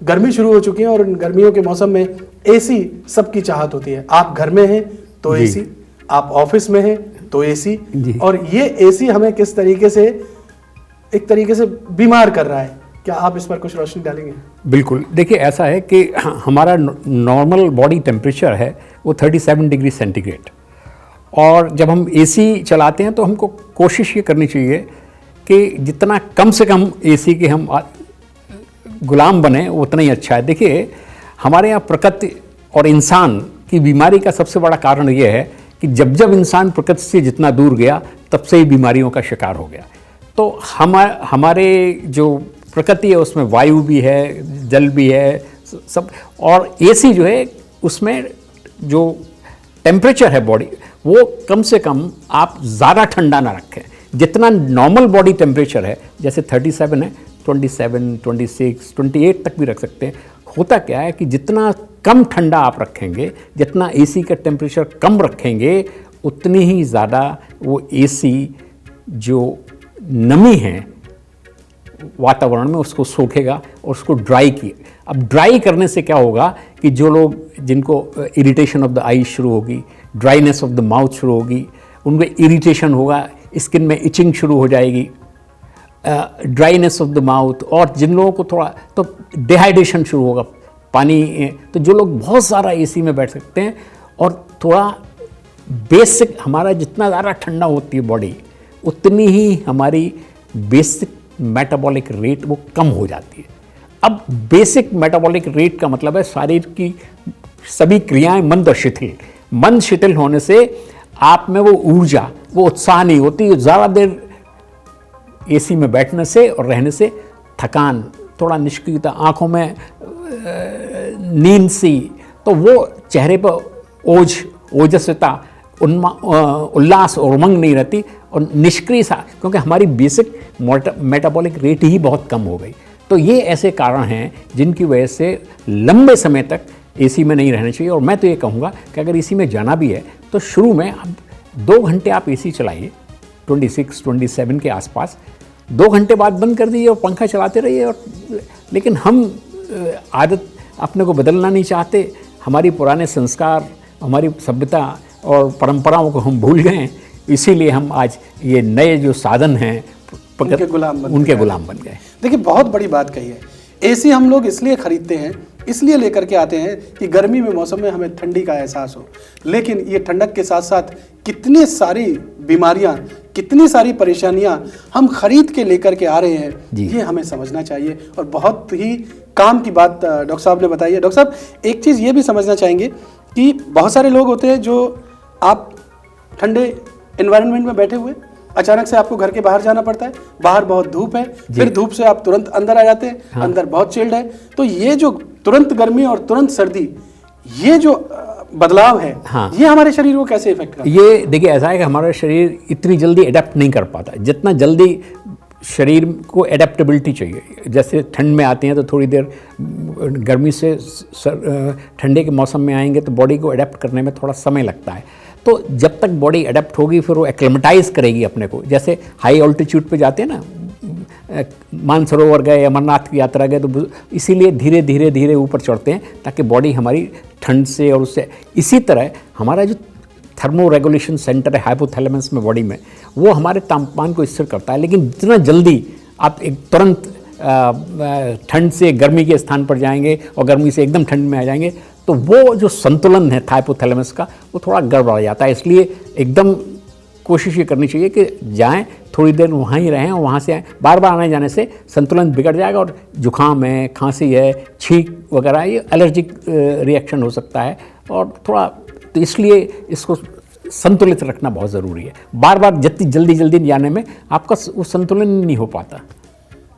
गर्मी शुरू हो चुकी है और गर्मियों के मौसम में एसी सबकी चाहत होती है। आप घर में हैं तो एसी, आप ऑफिस में हैं तो एसी, और ये एसी हमें किस तरीके से एक तरीके से बीमार कर रहा है, क्या आप इस पर कुछ रोशनी डालेंगे? बिल्कुल, देखिए ऐसा है कि हमारा नॉर्मल बॉडी टेम्परेचर है वो 37 डिग्री सेंटीग्रेड, और जब हम एसी चलाते हैं तो हमको कोशिश ये करनी चाहिए कि जितना कम से कम एसी के हम गुलाम बने उतना ही अच्छा है। देखिए हमारे यहाँ प्रकृति और इंसान की बीमारी का सबसे बड़ा कारण ये है कि जब जब इंसान प्रकृति से जितना दूर गया तब से ही बीमारियों का शिकार हो गया। तो हमारे जो प्रकृति है उसमें वायु भी है, जल भी है सब, और एसी जो है उसमें जो टेम्परेचर है बॉडी वो कम से कम आप ज़्यादा ठंडा ना रखें। जितना नॉर्मल बॉडी टेम्परेचर है, जैसे 37 है, 27, 26, 28 तक भी रख सकते हैं। होता क्या है कि जितना कम ठंडा आप रखेंगे, जितना एसी का टेम्परेचर कम रखेंगे, उतनी ही ज़्यादा वो एसी जो नमी है वातावरण में उसको सोखेगा और उसको ड्राई किए। अब ड्राई करने से क्या होगा कि जो लोग जिनको इरिटेशन ऑफ द आई शुरू होगी, ड्राइनेस ऑफ द माउथ शुरू होगी, उनको इरिटेशन होगा, स्किन में इचिंग शुरू हो जाएगी, ड्राइनेस ऑफ द माउथ, और जिन लोगों को थोड़ा तो डिहाइड्रेशन शुरू होगा, पानी। तो जो लोग बहुत सारा एसी में बैठ सकते हैं और थोड़ा बेसिक, हमारा जितना ज़्यादा ठंडा होती है बॉडी उतनी ही हमारी बेसिक मेटाबॉलिक रेट वो कम हो जाती है। अब बेसिक मेटाबॉलिक रेट का मतलब है शरीर की सभी क्रियाएं मंद और शिथिल। मंद शिथिल होने से आप में वो ऊर्जा, वो उत्साह नहीं होती। ज़्यादा देर एसी में बैठने से और रहने से थकान, थोड़ा निष्क्रियता, आँखों में नींद सी, तो वो चेहरे पर ओजस्विता, उल्लास और उमंग नहीं रहती, और निष्क्रिय सा, क्योंकि हमारी बेसिक मेटाबॉलिक रेट ही बहुत कम हो गई। तो ये ऐसे कारण हैं जिनकी वजह से लंबे समय तक एसी में नहीं रहना चाहिए। और मैं तो ये कहूँगा कि अगर एसी में जाना भी है तो शुरू में अब 2 घंटे आप एसी चलाइए, 26, 27 के आसपास, 2 घंटे बाद बंद कर दीजिए और पंखा चलाते रहिए। और लेकिन हम आदत अपने को बदलना नहीं चाहते। हमारी पुराने संस्कार, हमारी सभ्यता और परंपराओं को हम भूल गए, इसीलिए हम आज ये नए जो साधन हैं उनके गुलाम बन गए। देखिए बहुत बड़ी बात कही है। एसी हम लोग इसलिए खरीदते हैं, इसलिए लेकर के आते हैं कि गर्मी में मौसम में हमें ठंडी का एहसास हो, लेकिन ये ठंडक के साथ साथ कितनी सारी बीमारियां, कितनी सारी परेशानियां हम खरीद के लेकर के आ रहे हैं, ये हमें समझना चाहिए। और बहुत ही काम की बात डॉक्टर साहब ने बताई है। डॉक्टर साहब एक चीज़ ये भी समझना चाहेंगे कि बहुत सारे लोग होते हैं जो आप ठंडे एनवायरनमेंट में बैठे हुए, अचानक से आपको घर के बाहर जाना पड़ता है, बाहर बहुत धूप है, फिर धूप से आप तुरंत अंदर आ जाते हैं, हाँ। अंदर बहुत चिल्ड है। तो ये जो तुरंत गर्मी और तुरंत सर्दी, ये जो बदलाव है, हाँ। ये हमारे शरीर को कैसे इफेक्ट करता है? ये देखिए ऐसा है कि हमारा शरीर इतनी जल्दी अडेप्ट नहीं कर पाता। जितना जल्दी शरीर को एडेप्टेबिलिटी चाहिए, जैसे ठंड में आते हैं तो थोड़ी देर गर्मी से ठंडे के मौसम में आएंगे तो बॉडी को अडेप्ट करने में थोड़ा समय लगता है। तो जब तक बॉडी अडेप्ट होगी फिर वो एक्लेमेटाइज करेगी अपने को। जैसे हाई ऑल्टीट्यूड पे जाते हैं ना, मानसरोवर गए, अमरनाथ की यात्रा गए, तो इसीलिए धीरे धीरे धीरे ऊपर चढ़ते हैं ताकि बॉडी हमारी ठंड से और उससे। इसी तरह हमारा जो थर्मो रेगुलेशन सेंटर है हाइपोथैलेमस में बॉडी में, वो हमारे तापमान को स्थिर करता है। लेकिन जितना जल्दी आप एक तुरंत ठंड से गर्मी के स्थान पर जाएंगे और गर्मी से एकदम ठंड में आ जाएंगे तो वो जो संतुलन है हाइपोथैलेमस का वो थोड़ा गड़बड़ जाता है। इसलिए एकदम कोशिश ये करनी चाहिए कि जाएं, थोड़ी देर वहाँ ही रहें और वहाँ से आएँ। बार बार आने जाने से संतुलन बिगड़ जाएगा और जुकाम है, खांसी है, छींक वगैरह, ये एलर्जिक रिएक्शन हो सकता है। और थोड़ा तो इसलिए इसको संतुलित रखना बहुत ज़रूरी है। बार बार जितनी जल्दी जाने में आपका वो संतुलन नहीं हो पाता।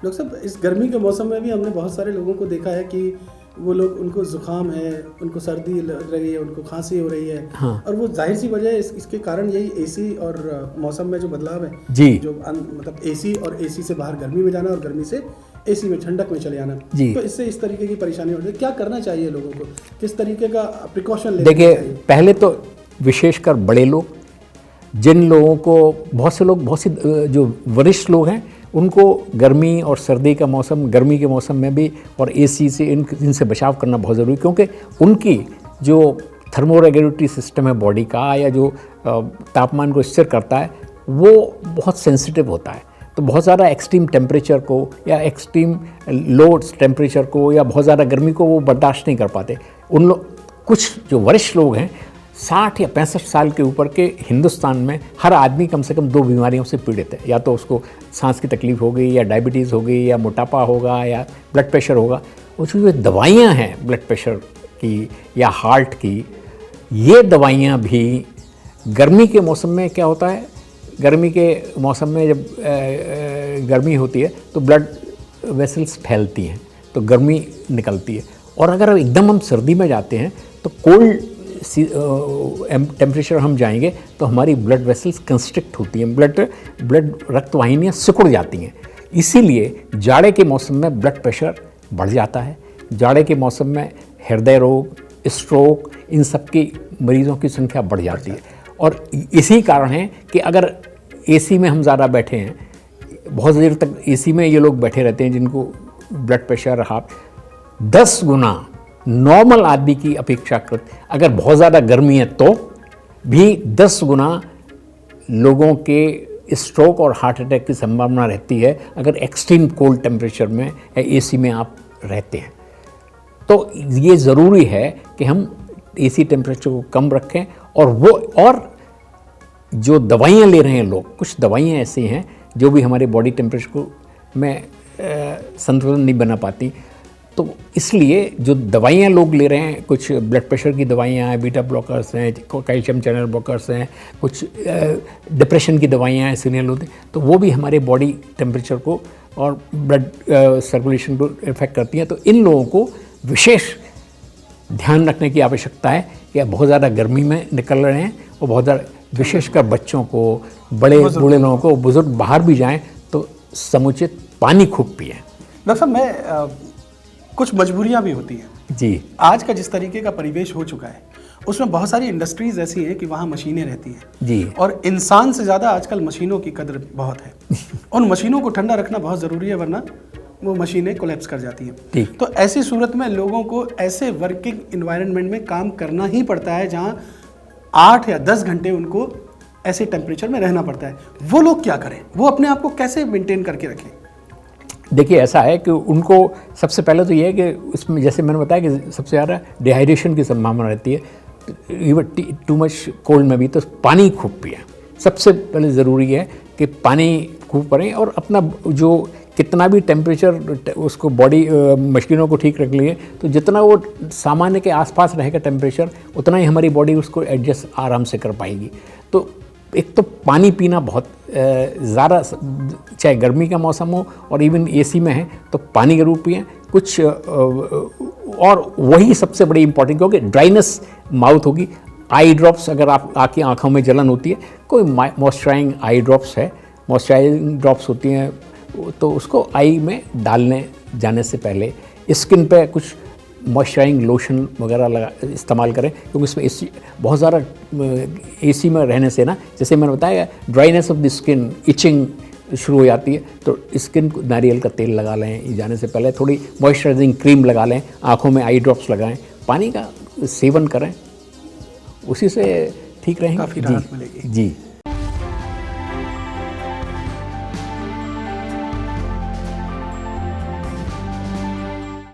डॉक्टर साहब इस गर्मी के मौसम में भी हमने बहुत सारे लोगों को देखा है कि वो लोग, उनको जुकाम है, उनको सर्दी लग रही है, उनको खांसी हो रही है, हाँ। और वो जाहिर सी वजह है इसके कारण यही एसी और मौसम में जो बदलाव है जी, जो मतलब एसी और एसी से बाहर गर्मी में जाना और गर्मी से एसी में ठंडक में चले आना, तो इससे इस तरीके की परेशानी हो रही है। क्या करना चाहिए लोगों को, किस तरीके का प्रिकॉशन लेना चाहिए? देखिए पहले तो विशेषकर बड़े लोग, जिन लोगों को बहुत से जो वरिष्ठ लोग हैं उनको गर्मी और सर्दी का मौसम, गर्मी के मौसम में भी और एसी से इनसे बचाव करना बहुत ज़रूरी है, क्योंकि उनकी जो थर्मोरेगुलेटरी सिस्टम है बॉडी का, या जो तापमान को स्थिर करता है, वो बहुत सेंसिटिव होता है। तो बहुत ज़्यादा एक्सट्रीम टेम्परेचर को या एक्सट्रीम लो टेम्परेचर को या बहुत ज़्यादा गर्मी को वो बर्दाश्त नहीं कर पाते। उन लोग, कुछ जो वरिष्ठ लोग हैं 60 या 65 साल के ऊपर के, हिंदुस्तान में हर आदमी कम से कम 2 बीमारियों से पीड़ित है। या तो उसको सांस की तकलीफ़ हो गई, या डायबिटीज़ हो गई, या मोटापा होगा, या ब्लड प्रेशर होगा। और जो दवाइयाँ हैं ब्लड प्रेशर की या हार्ट की, ये दवाइयाँ भी गर्मी के मौसम में क्या होता है, गर्मी के मौसम में जब गर्मी होती है तो ब्लड वेसल्स फैलती हैं, तो गर्मी निकलती है। और अगर एकदम हम सर्दी में जाते हैं तो कोल्ड टेम्परेचर हम जाएंगे तो हमारी ब्लड वेसल्स कंस्ट्रिक्ट होती हैं, ब्लड रक्त वाहिनियाँ सिकुड़ जाती हैं। इसीलिए जाड़े के मौसम में ब्लड प्रेशर बढ़ जाता है। जाड़े के मौसम में हृदय रोग, स्ट्रोक, इन सब की मरीज़ों की संख्या बढ़ जाती है। और इसी कारण है कि अगर एसी में हम ज़्यादा बैठे हैं, बहुत देर तक एसी में ये लोग बैठे रहते हैं जिनको ब्लड प्रेशर रहा 10 गुना नॉर्मल आदमी की अपेक्षाकृत, अगर बहुत ज़्यादा गर्मी है तो भी 10 गुना लोगों के स्ट्रोक और हार्ट अटैक की संभावना रहती है अगर एक्सट्रीम कोल्ड टेम्परेचर में या एसी में आप रहते हैं। तो ये ज़रूरी है कि हम एसी टेम्परेचर को कम रखें। और जो दवाइयाँ ले रहे हैं लोग, कुछ दवाइयाँ ऐसी हैं जो भी हमारे बॉडी टेम्परेचर को में संतुलन नहीं बना पाती। तो इसलिए जो दवाइयाँ लोग ले रहे हैं, कुछ ब्लड प्रेशर की दवाइयाँ हैं, बीटा ब्लॉकर्स हैं, कैल्शियम चैनल ब्लॉकर्स हैं, कुछ डिप्रेशन की दवाइयाँ हैं, सीनियर, तो वो भी हमारे बॉडी टेम्परेचर को और ब्लड सर्कुलेशन को इफेक्ट करती हैं। तो इन लोगों को विशेष ध्यान रखने की आवश्यकता है कि बहुत ज़्यादा गर्मी में निकल रहे हैं, और बहुत ज़्यादा विशेषकर बच्चों को, बड़े बूढ़े लोगों को, बुजुर्ग बाहर भी जाएं तो समुचित पानी खूब पिएं। डॉक्टर साहब, मैं कुछ मजबूरियां भी होती हैं जी। आज का जिस तरीके का परिवेश हो चुका है उसमें बहुत सारी इंडस्ट्रीज ऐसी हैं कि वहाँ मशीनें रहती हैं जी, और इंसान से ज़्यादा आजकल मशीनों की कदर बहुत है। उन मशीनों को ठंडा रखना बहुत ज़रूरी है, वरना वो मशीनें कोलैप्स कर जाती हैं। तो ऐसी सूरत में लोगों को ऐसे वर्किंग इन्वायरमेंट में काम करना ही पड़ता है जहाँ 8 या 10 घंटे उनको ऐसे टेम्परेचर में रहना पड़ता है। वो लोग क्या करें, वो अपने आप को कैसे मेंटेन करके रखें? देखिए, ऐसा है कि उनको सबसे पहले तो ये है कि उसमें, जैसे मैंने बताया कि सबसे ज़्यादा डिहाइड्रेशन की संभावना रहती है, इवन टू मच कोल्ड में भी। तो पानी खूब पिएं। सबसे पहले ज़रूरी है कि पानी खूब पड़ें, और अपना जो कितना भी टेम्परेचर उसको बॉडी मशीनों को ठीक रख लिए, तो जितना वो सामान्य के आसपास रहेगा टेम्परेचर, उतना ही हमारी बॉडी उसको एडजस्ट आराम से कर पाएगी। तो एक तो पानी पीना बहुत ज़्यादा, चाहे गर्मी का मौसम हो और इवन एसी में है तो पानी जरूर पिएं। कुछ और वही सबसे बड़ी इंपॉर्टेंट, क्योंकि ड्राइनेस माउथ होगी। आई ड्रॉप्स, अगर आपकी आँखों में जलन होती है, कोई मॉइस्चराइजिंग आई ड्रॉप्स है, मॉइस्चराइजिंग ड्रॉप्स होती हैं, तो उसको आई में डालने जाने से पहले स्किन पे कुछ मॉइस्चराइजिंग लोशन वगैरह इस्तेमाल करें, क्योंकि इसमें एसी बहुत ज़्यादा एसी में रहने से ना, जैसे मैंने बताया, dryness of the skin, itching शुरू हो जाती है। तो स्किन को नारियल का तेल लगा लें जाने से पहले, थोड़ी मॉइस्चराइजिंग क्रीम लगा लें, आँखों में आई ड्रॉप्स लगाएं, पानी का सेवन करें, उसी से ठीक रहेंगे। काफ़ी राहत मिलेगी। जी।